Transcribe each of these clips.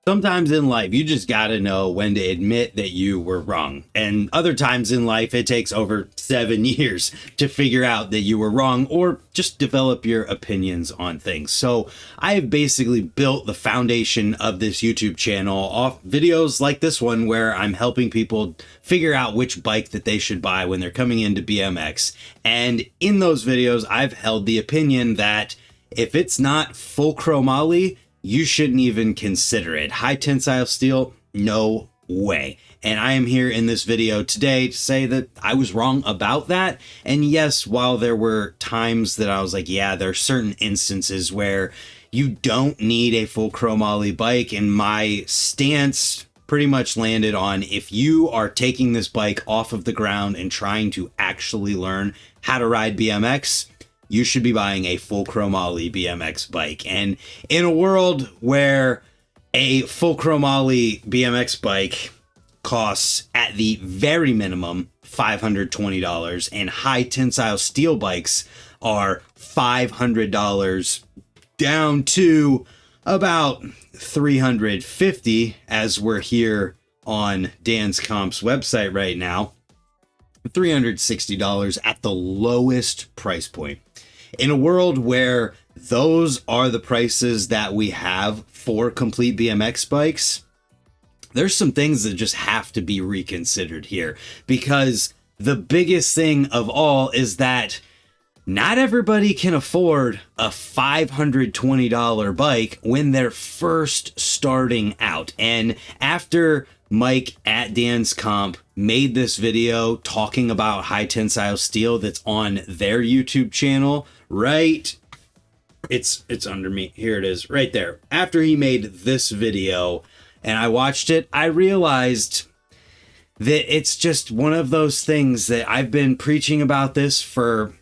Sometimes in life, you just got to know when to admit that you were wrong. And other times in life, it takes over 7 years to figure out that you were wrong or just develop your opinions on things. So I have basically built the foundation of this YouTube channel off videos like this one, where I'm helping people figure out which bike that they should buy when they're coming into BMX. And in those videos, I've held the opinion that if it's not full chromoly, you shouldn't even consider it. High tensile steel, no way. And I am here in this video today to say that I was wrong about that. And yes, while there were times that I was like, yeah, there are certain instances where you don't need a full chromoly bike, and my stance pretty much landed on, if you are taking this bike off of the ground and trying to actually learn how to ride BMX, you should be buying a full chromoly BMX bike. And in a world where a full chromoly BMX bike costs at the very minimum $520 and high tensile steel bikes are $500 down to about $350, as we're here on Dan's Comp's website right now, $360 at the lowest price point. In a world where those are the prices that we have for complete BMX bikes, there's some things that just have to be reconsidered here, because the biggest thing of all is that not everybody can afford a $520 bike when they're first starting out. And after Mike at Dan's Comp made this video talking about high tensile steel that's on their YouTube channel, right? It's under me. Here it is right there. After he made this video and I watched it, I realized that it's just one of those things that I've been preaching about this for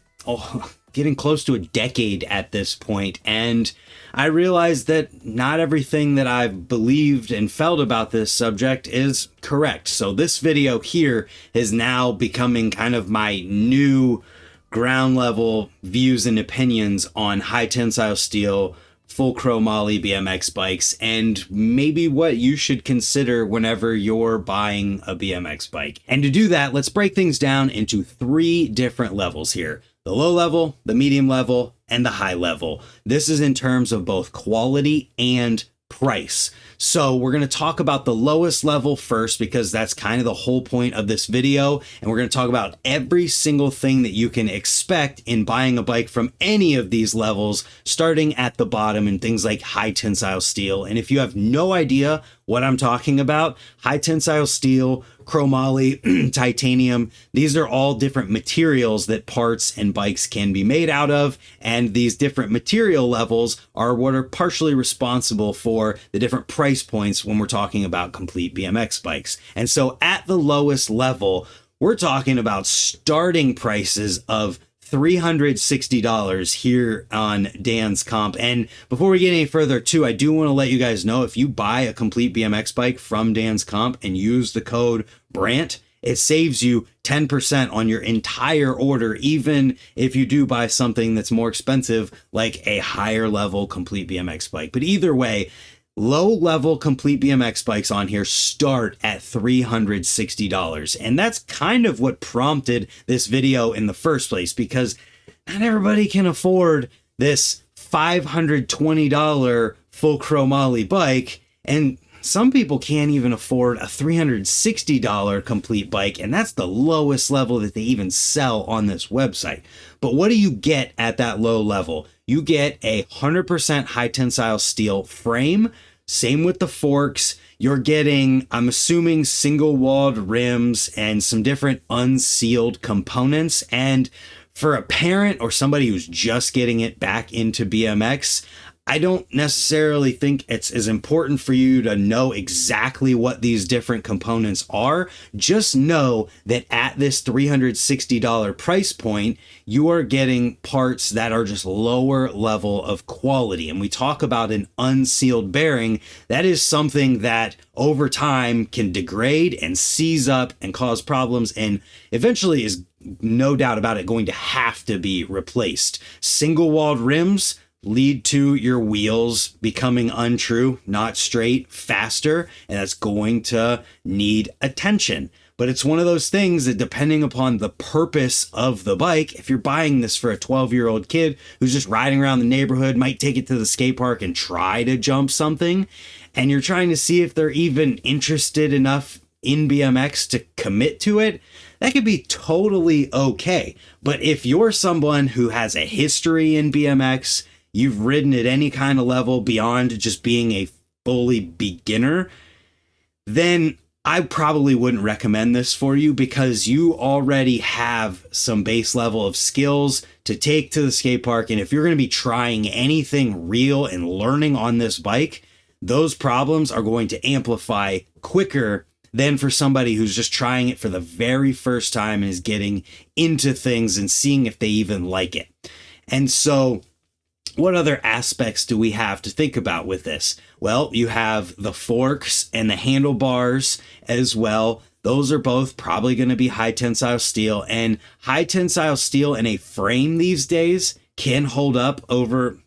getting close to a decade at this point. And I realized that not everything that I've believed and felt about this subject is correct. So this video here is now becoming kind of my new ground level views and opinions on high tensile steel, full chromoly BMX bikes, and maybe what you should consider whenever you're buying a BMX bike. And to do that, let's break things down into 3 different levels here: the low level, the medium level, and the high level. This is in terms of both quality and price. So we're going to talk about the lowest level first, because that's kind of the whole point of this video. And we're going to talk about every single thing that you can expect in buying a bike from any of these levels, starting at the bottom, and things like high tensile steel. And if you have no idea what I'm talking about, high tensile steel, chromoly, titanium, these are all different materials that parts and bikes can be made out of. And these different material levels are what are partially responsible for the different price points when we're talking about complete BMX bikes. And so at the lowest level, we're talking about starting prices of $360 here on Dan's Comp. And before we get any further too, I do want to let you guys know, if you buy a complete BMX bike from Dan's Comp and use the code BRANT, it saves you 10% on your entire order, even if you do buy something that's more expensive, like a higher level complete BMX bike. But either way, low level complete BMX bikes on here start at $360. And that's kind of what prompted this video in the first place, because not everybody can afford this $520 full chromoly bike. And some people can't even afford a $360 complete bike, and that's the lowest level that they even sell on this website. But what do you get at that low level? You get a 100% high tensile steel frame. Same with the forks. You're getting, I'm assuming, single walled rims and some different unsealed components. And for a parent or somebody who's just getting it back into BMX, I don't necessarily think it's as important for you to know exactly what these different components are. Just know that at this $360 price point, you are getting parts that are just lower level of quality. And we talk about an unsealed bearing. That is something that over time can degrade and seize up and cause problems, and eventually is, no doubt about it, going to have to be replaced. Single walled rims, lead to your wheels becoming untrue, not straight, faster, and that's going to need attention. But it's one of those things that, depending upon the purpose of the bike, if you're buying this for a 12-year-old kid who's just riding around the neighborhood, might take it to the skate park and try to jump something, and you're trying to see if they're even interested enough in BMX to commit to it, that could be totally okay. But if you're someone who has a history in BMX, you've ridden at any kind of level beyond just being a fully beginner, then I probably wouldn't recommend this for you, because you already have some base level of skills to take to the skate park. And if you're going to be trying anything real and learning on this bike, those problems are going to amplify quicker than for somebody who's just trying it for the very first time and is getting into things and seeing if they even like it. And so what other aspects do we have to think about with this? Well, you have the forks and the handlebars as well. Those are both probably going to be high tensile steel, and high tensile steel in a frame these days can hold up over,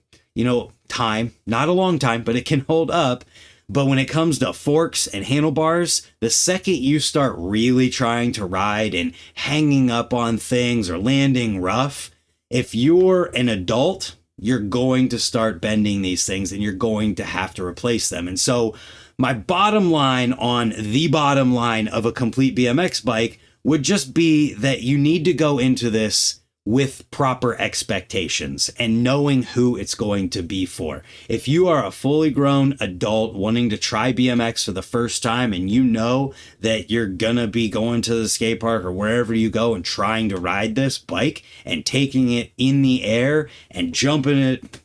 time, not a long time, but it can hold up. But when it comes to forks and handlebars, the second you start really trying to ride and hanging up on things or landing rough, if you're an adult, you're going to start bending these things and you're going to have to replace them. And so my bottom line on the bottom line of a complete BMX bike would just be that you need to go into this with proper expectations and knowing who it's going to be for. If you are a fully grown adult wanting to try BMX for the first time, and you know that you're gonna be going to the skate park or wherever you go and trying to ride this bike and taking it in the air and jumping it,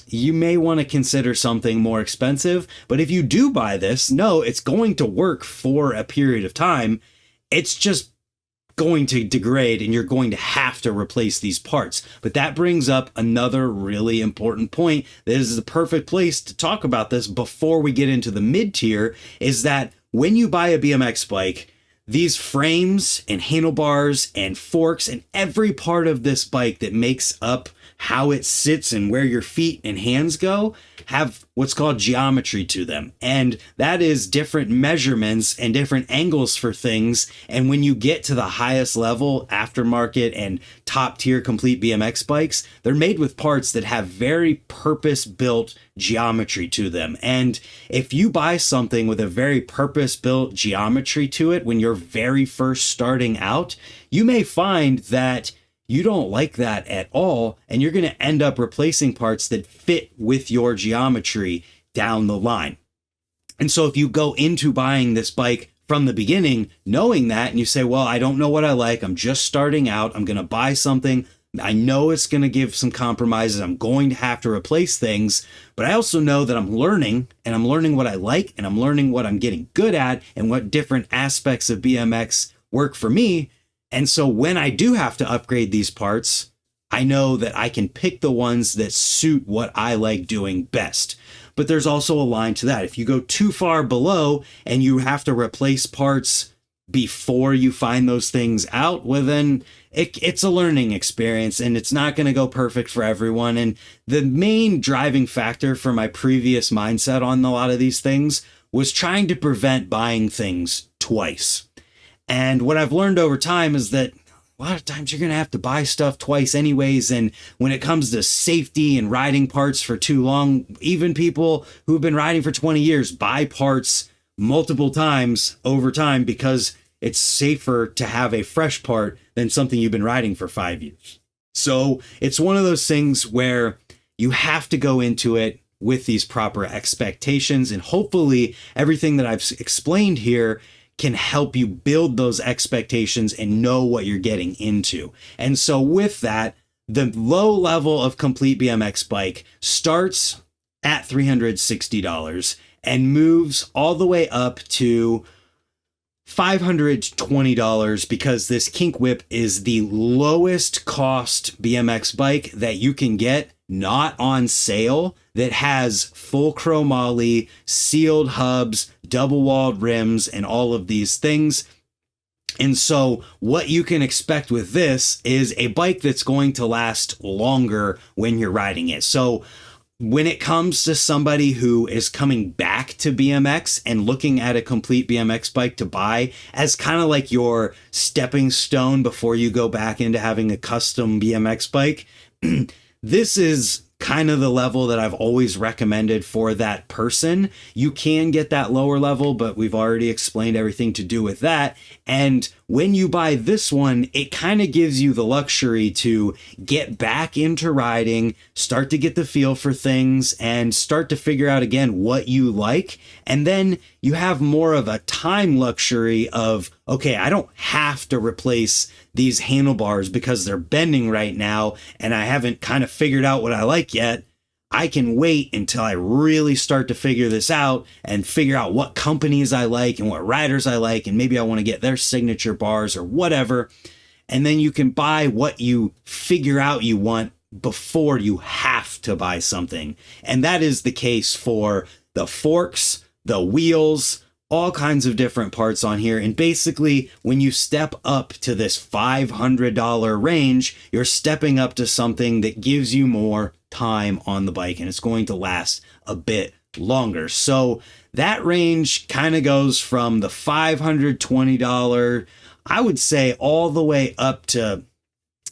you may want to consider something more expensive. But if you do buy this, no, it's going to work for a period of time. It's just going to degrade and you're going to have to replace these parts. But that brings up another really important point. This is the perfect place to talk about this before we get into the mid tier, is that when you buy a BMX bike, these frames and handlebars and forks and every part of this bike that makes up how it sits and where your feet and hands go have what's called geometry to them. And that is different measurements and different angles for things. And when you get to the highest level aftermarket and top tier complete BMX bikes, they're made with parts that have very purpose-built geometry to them. And if you buy something with a very purpose-built geometry to it when you're very first starting out, you may find that you don't like that at all, and you're going to end up replacing parts that fit with your geometry down the line. And so if you go into buying this bike from the beginning knowing that, and you say, well, I don't know what I like, I'm just starting out, I'm going to buy something, I know it's going to give some compromises, I'm going to have to replace things, but I also know that I'm learning, and I'm learning what I like, and I'm learning what I'm getting good at, and what different aspects of BMX work for me. And so when I do have to upgrade these parts, I know that I can pick the ones that suit what I like doing best. But there's also a line to that. If you go too far below and you have to replace parts before you find those things out, well, then it's a learning experience and it's not going to go perfect for everyone. And the main driving factor for my previous mindset on a lot of these things was trying to prevent buying things twice. And what I've learned over time is that a lot of times you're going to have to buy stuff twice anyways. And when it comes to safety and riding parts for too long, even people who've been riding for 20 years buy parts multiple times over time because it's safer to have a fresh part than something you've been riding for 5 years. So it's one of those things where you have to go into it with these proper expectations. And hopefully everything that I've explained here can help you build those expectations and know what you're getting into. And so with that, the low level of complete BMX bike starts at $360 and moves all the way up to $520 because this Kink Whip is the lowest cost BMX bike that you can get, not on sale, that has full chromoly, sealed hubs, double walled rims, and all of these things. And so what you can expect with this is a bike that's going to last longer when you're riding it. So when it comes to somebody who is coming back to BMX and looking at a complete BMX bike to buy as kind of like your stepping stone before you go back into having a custom BMX bike, this is kind of the level that I've always recommended for that person. You can get that lower level, but we've already explained everything to do with that. And when you buy this one, it kind of gives you the luxury to get back into riding, start to get the feel for things, and start to figure out again what you like. And then you have more of a time luxury of, okay, I don't have to replace these handlebars because they're bending right now and I haven't kind of figured out what I like yet. I can wait until I really start to figure this out and figure out what companies I like and what riders I like, and maybe I want to get their signature bars or whatever. And then you can buy what you figure out you want before you have to buy something. And that is the case for the forks, the wheels, all kinds of different parts on here. And basically, when you step up to this $500 range, you're stepping up to something that gives you more time on the bike, and it's going to last a bit longer. So that range kind of goes from the $520, I would say, all the way up to,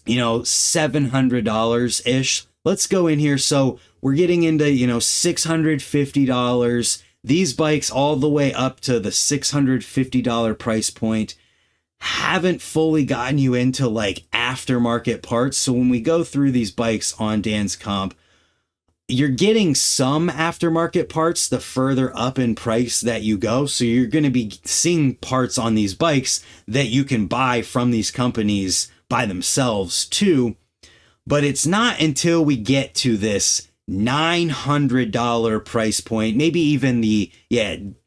$700 ish. Let's go in here. So we're getting into, $650. These bikes all the way up to the $650 price point haven't fully gotten you into like aftermarket parts. So when we go through these bikes on Dan's Comp, you're getting some aftermarket parts the further up in price that you go. So you're going to be seeing parts on these bikes that you can buy from these companies by themselves too. But it's not until we get to this $900 price point, maybe even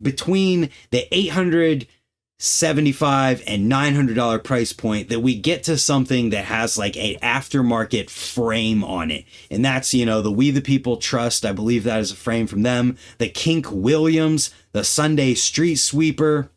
between the $875 and $900 price point, that we get to something that has like a aftermarket frame on it. And that's, the We the People Trust, I believe that is a frame from them, the Kink Williams, the Sunday Street Sweeper.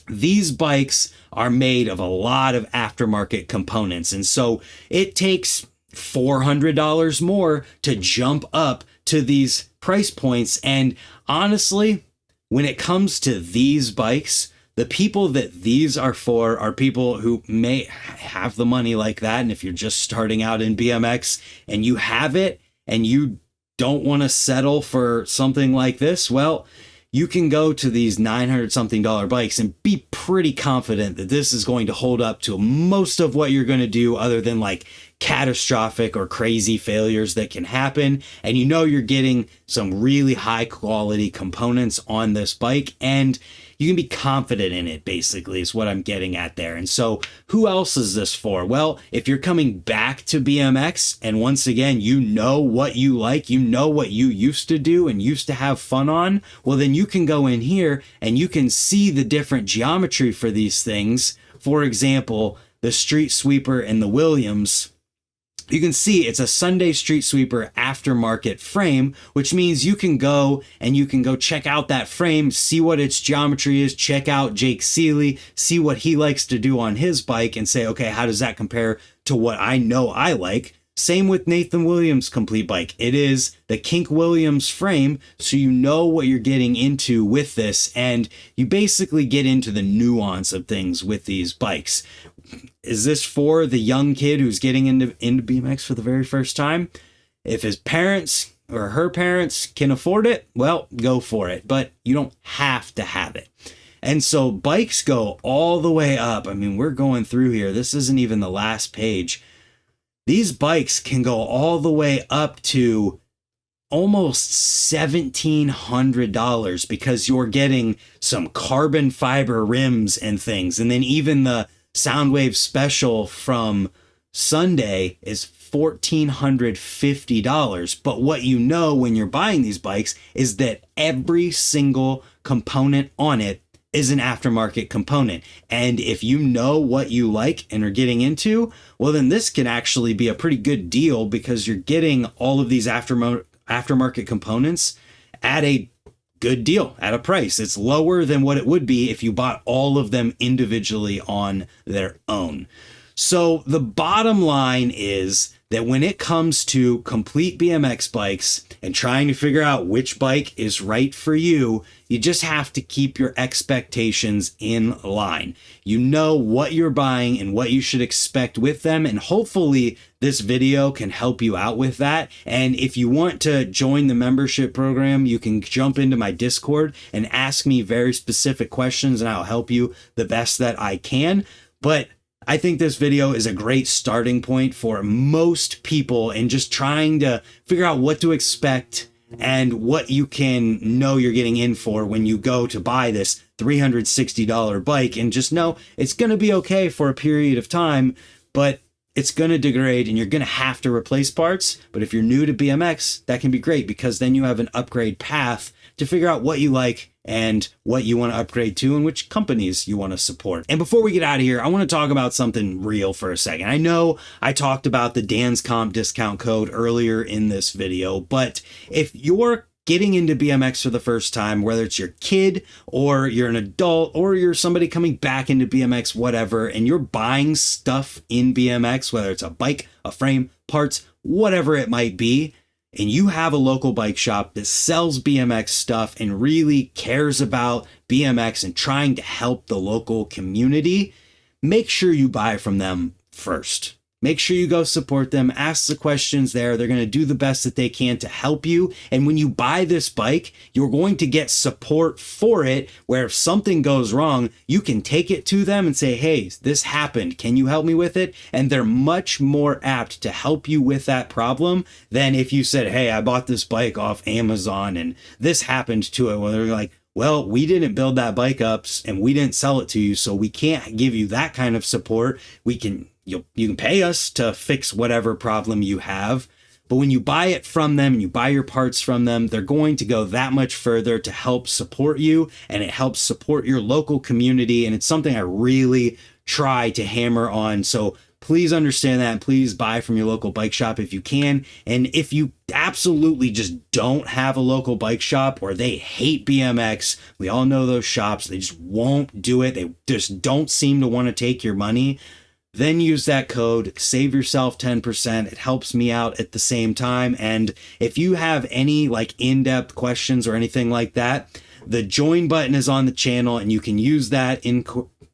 These bikes are made of a lot of aftermarket components. And so it takes $400 more to jump up to these price points. And honestly, when it comes to these bikes, the people that these are for are people who may have the money like that. And if you're just starting out in BMX and you have it and you don't want to settle for something like this, well, you can go to these $900 something bikes and be pretty confident that this is going to hold up to most of what you're going to do, other than like catastrophic or crazy failures that can happen. And you're getting some really high quality components on this bike, and you can be confident in it, basically, is what I'm getting at there. And so who else is this for? Well, if you're coming back to BMX, and once again, you know what you like, you know what you used to do and used to have fun on, well, then you can go in here and you can see the different geometry for these things. For example, the Street Sweeper and the Williams. You can see it's a Sunday Street Sweeper aftermarket frame, which means you can go check out that frame, see what its geometry is, check out Jake Seeley, see what he likes to do on his bike, and say, okay, how does that compare to what I know I like? Same with Nathan Williams' complete bike. It is the Kink Williams frame, so you know what you're getting into with this, and you basically get into the nuance of things with these bikes. Is this for the young kid who's getting into BMX for the very first time? If his parents or her parents can afford it, well, go for it, but you don't have to have it. And so bikes go all the way up. I mean, we're going through here. This isn't even the last page. These bikes can go all the way up to almost $1,700 because you're getting some carbon fiber rims and things. And then even the Soundwave Special from Sunday is $1,450. But what you know when you're buying these bikes is that every single component on it is an aftermarket component. And if you know what you like and are getting into, well, then this can actually be a pretty good deal because you're getting all of these aftermarket components at a good deal, at a price. It's lower than what it would be if you bought all of them individually on their own. So the bottom line is that when it comes to complete BMX bikes and trying to figure out which bike is right for you, you just have to keep your expectations in line. You know what you're buying and what you should expect with them, and hopefully this video can help you out with that. And if you want to join the membership program, you can jump into my Discord and ask me very specific questions, and I'll help you the best that I can. But I think this video is a great starting point for most people in just trying to figure out what to expect and what you can know you're getting in for when you go to buy this $360 bike, and just know it's going to be okay for a period of time, but it's going to degrade and you're going to have to replace parts. But if you're new to BMX, that can be great, because then you have an upgrade path to figure out what you like and what you want to upgrade to and which companies you want to support. And before we get out of here, I want to talk about something real for a second. I know I talked about the Dan's Comp discount code earlier in this video, but if you're getting into BMX for the first time, whether it's your kid or you're an adult or you're somebody coming back into BMX, whatever, and you're buying stuff in BMX, whether it's a bike, a frame, parts, whatever it might be, and you have a local bike shop that sells BMX stuff and really cares about BMX and trying to help the local community, make sure you buy from them first. Make sure you go support them, ask the questions there. They're going to do the best that they can to help you. And when you buy this bike, you're going to get support for it, where if something goes wrong, you can take it to them and say, hey, this happened. Can you help me with it? And they're much more apt to help you with that problem than if you said, hey, I bought this bike off Amazon and this happened to it. Well, they're like, well, we didn't build that bike up and we didn't sell it to you, so we can't give you that kind of support. You can pay us to fix whatever problem you have, but when you buy it from them and you buy your parts from them, they're going to go that much further to help support you, and it helps support your local community, and it's something I really try to hammer on. So please understand that, and please buy from your local bike shop if you can. And if you absolutely just don't have a local bike shop, or they hate BMX, we all know those shops, they just won't do it, they just don't seem to want to take your money, then use that code, save yourself 10%. It helps me out at the same time. And if you have any like in-depth questions or anything like that, the join button is on the channel, and you can use that in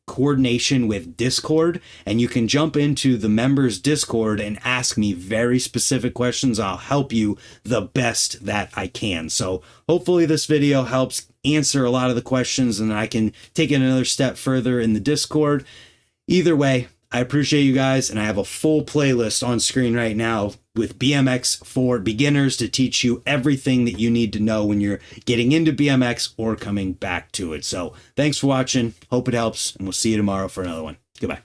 coordination with Discord, and you can jump into the members Discord and ask me very specific questions. I'll help you the best that I can. So hopefully this video helps answer a lot of the questions, and I can take it another step further in the Discord. Either way, I appreciate you guys, and I have a full playlist on screen right now with BMX for beginners to teach you everything that you need to know when you're getting into BMX or coming back to it. So thanks for watching. Hope it helps, and we'll see you tomorrow for another one. Goodbye.